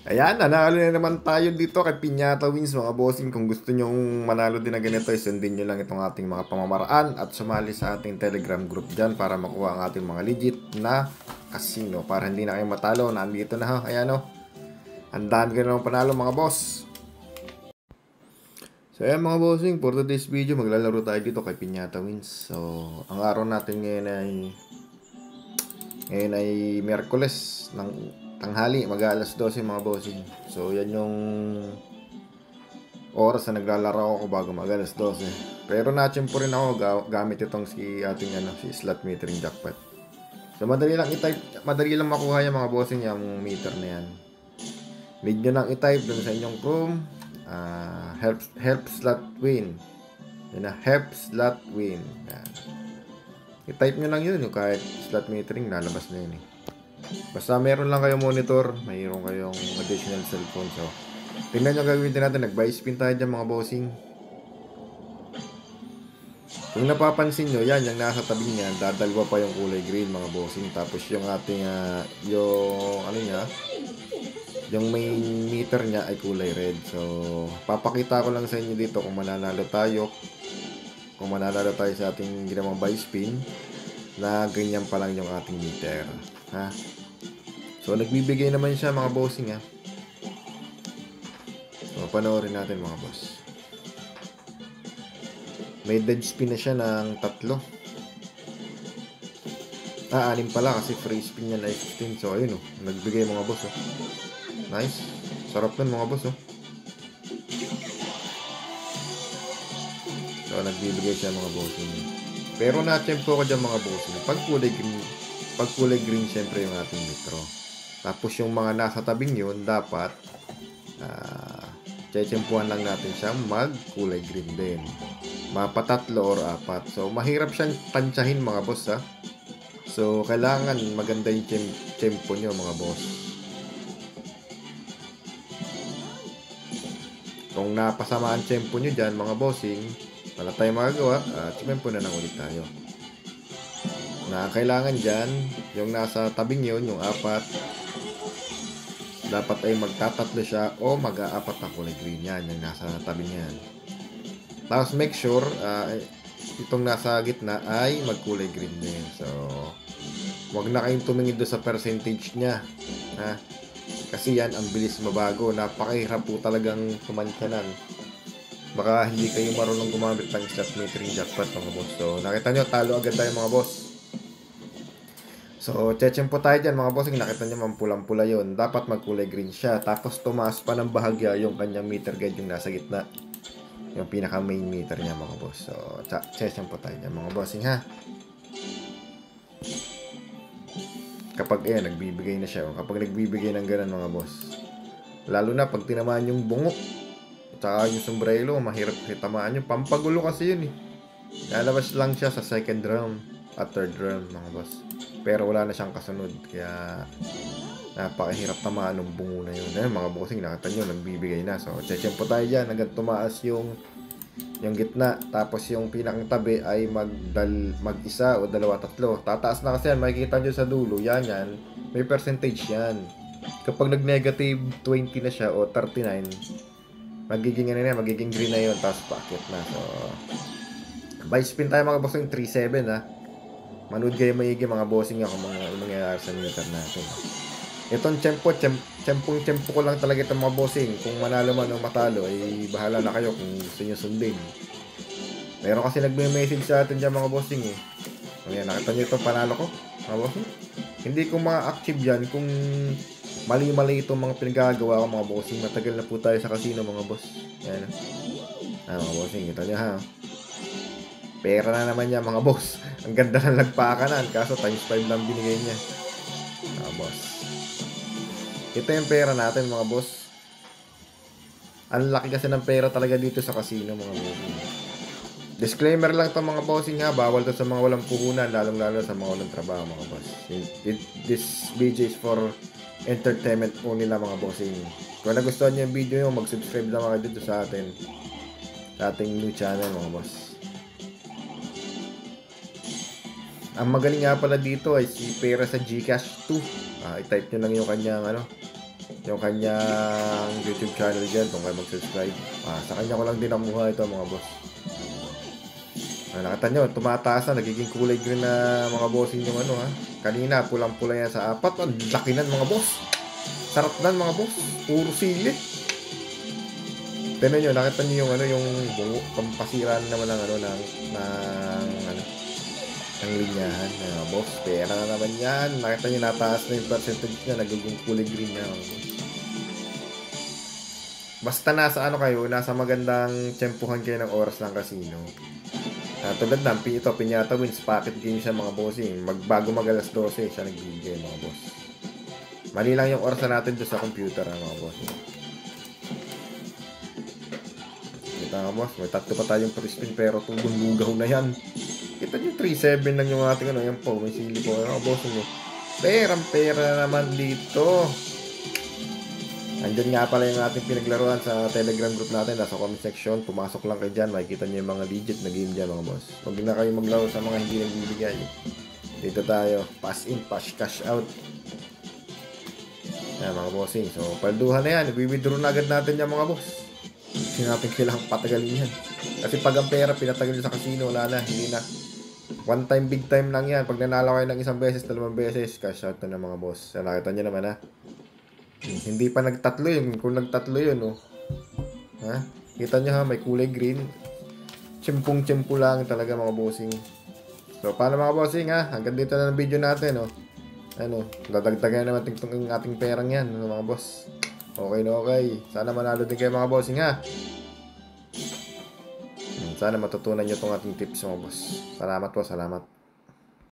Ayan, nanalo na naman tayo dito kay Piñata Wins mga bossing. Kung gusto nyong manalo din na ganito, sundin nyo lang itong ating mga pamamaraan at sumali sa ating Telegram group dyan para makuha ang ating mga legit na casino. Para hindi na kayo matalo, nandito na ha. Ayan o, ang dami ka naman panalo mga boss. So ayan mga bossing, for today's video maglalaro tayo dito kay Piñata Wins. So ang araw natin ngayon ay Miyerkules ng tanghali, mag-alas 12 mga bossing. So yan yung oras na naglalaro ako bago mag-alas 12. Pero na-champo rin ako gamit itong si slot metering jackpot. So madali lang makuha yung mga bossing yung meter na yan. Need nyo lang i-type dun sa inyong Chrome, help slot win. Yan na, help slot win. Yan. I-type nyo lang yun, yung kahit slot metering, lalabas na yun eh. Basta meron lang kayong monitor, mayroon kayong additional cellphone. So, tingnan nyo gagawin din natin, nag-buy spin tayo dyan mga bossing. Kung napapansin nyo, yan, yung nasa tabi niya, dadalwa pa yung kulay green mga bossing. Tapos yung ating, yung main meter niya ay kulay red. So, papakita ko lang sa inyo dito kung mananalo tayo. Kung mananalo tayo sa ating ginawang buy spin, na ganyan pa lang yung ating meter. Ha? So, nagbibigay naman siya mga bossing ha. So, panoorin natin mga boss. May dead spin na siya ng 3. 6 pala kasi free spin niya na 15. So, ayun nagbigay mga boss Nice. Sarap nun mga boss So, nagbibigay siya mga bossing. Pero na-tempo ko dyan mga bossing. Pag kulay green, syempre yung ating metro. Tapos yung mga nasa tabing yun, dapat tsempuhan lang natin siya mag-kulay green din. Mapatatlo or 4. So, mahirap siyang tansyahin mga boss So, kailangan maganda yung tempo nyo mga boss. Kung napasama ang tempo nyo dyan mga bossing, wala tayong magagawa, tempo na lang ulit tayo. Na kailangan dyan, yung nasa tabing yun, yung 4, dapat ay magtatatlo siya o mag-4 na kulay green yan, yung nasa tabing yan. Tapos make sure, itong nasa gitna ay magkulay green din. So, wag na kayong tumingin doon sa percentage niya. Kasi yan, ang bilis mabago. Napakahirap po talagang tumantyanan. Baka hindi kayo marunong gumamit ng slot metering jackpot mga boss. So, nakita nyo, talo agad tayo mga boss. So, po tayo dyan mga boss. Nakita nyo, mampulang-pula yun. Dapat magkulay green siya. Tapos, tumaas pa ng bahagya yung kanyang meter guide yung nasa gitna. Yung pinaka main meter niya mga boss. So, po tayo dyan mga bossing ha. Kapag nagbibigay na siya. Kapag nagbibigay ng ganun mga boss. Lalo na pag tinamaan yung bungok. Tsaka yung sombrero, mahirap tamaan yung pampagulo kasi yun Lalabas lang siya sa second round at third round mga boss. Pero wala na siyang kasunod. Kaya napakahirap tamaan ng bungo na yun. Mga bossing, nakita nyo, nagbibigay na. So, po tayo dyan. Hanggang tumaas yung gitna. Tapos yung pinakang tabi ay mag-isa o 2, 3. Tataas na kasi yan. Makikita nyo sa dulo. Yan. May percentage yan. Kapag nag-negative 20 na siya o 39, magiging green na yun, tapos packet na. So, buy spin tayo mga bossing, 3-7 Manood kayo maigi mga bossing kung mga mangyayari sa meter natin. Itong tempo ko lang talaga itong mga bossing. Kung manalo man o matalo, ay bahala na kayo kung gusto nyo sundin. Meron kasi nagme-message sa atin dyan mga bossing Ayan, nakita nyo itong panalo ko mga bossing. Hindi ko ma-active yan kung mali-mali itong mga pinagagawa ko mga bossing. Matagal na po tayo sa casino mga boss. Ayan mga bossing, kita nyo pera na naman yan mga boss. Ang ganda ng lagpakanan, kaso times 5 lang binigay niya mga boss. Ito yung pera natin mga boss. Ang laki kasi ng pera talaga dito sa casino mga bossing. Disclaimer lang ito mga bossing bawal to sa mga walang puhunan, lalong-lalo sa mga walang trabaho mga boss. This video is for entertainment only lang mga bossing. Kung nagustuhan nyo yung video nyo, mag-subscribe lang kayo dito sa atin, sa ating new channel mga boss. Ang magaling nga pala dito ay si Pera sa Gcash 2. I-type nyo lang yung kanyang yung kanyang YouTube channel dyan kung kayo mag-subscribe. Sa kanya ko lang din nakuha ito mga boss. Nakita nyo, tumataas na, nagiging kulay green na mga bossing yung ano ha. Kanina, pulang-pula yan sa apat. Ang laki nan mga boss. Sarap nan mga boss. Puro sili. Tignan nyo, nakita nyo yung ano, yung bungo, pampasira naman ng ano, ng linyahan. Boss, pera na naman yan. Nakita nyo, nataas na yung percentage niya, nagiging kulay green na. Basta nasa ano kayo, nasa magandang tsempuhan kayo ng oras ng casino. Tulad ng ito, Piñata Wins, pocket game siya mga bossing. Bago mag alas 12, siya nagbibigay mga boss. Mali lang yung oras natin doon sa computer mga boss. Kita nga boss, may tatlo pa tayong free spin pero tubong-lugaw na yan. Kita nyo 3-7 lang yung ating ano, yan po, may sili po. Mga boss nyo. Perang-pera naman dito. Andyan nga pala yung ating pinaglaruan sa Telegram group natin. Nasa comment section. Pumasok lang kayo dyan. Makikita nyo yung mga legit na game dyan mga boss. Huwag na kayo maglaro sa mga hindi nagbibigay. Dito tayo. Pass in, cash out. Yan mga bossing. So, palduhan na yan. I-withdraw na agad natin yan mga boss. Hindi natin kailangang patagalin yan. Kasi pag ang pera pinatagal sa casino, wala na. Hindi na. One time, big time lang yan. Pag nanalo kayo ng isang beses, dalawang beses, cash out na mga boss. So, nakita nyo naman ha. Hindi pa nagtatlo yun. Kung nagtatlo yun, oh. Ha? Kita nyo ha, may kulay green. Tsimpong-tsimpo lang talaga mga bossing. So, paano mga bossing ha? Hanggang dito na ng video natin, oh. Ano, dadagdagan naman itong ating perang yan, ano, mga boss. Okay na okay. Sana manalo din kayo mga bossing ha. Sana matutunan nyo itong ating tips mga boss. Salamat po, salamat.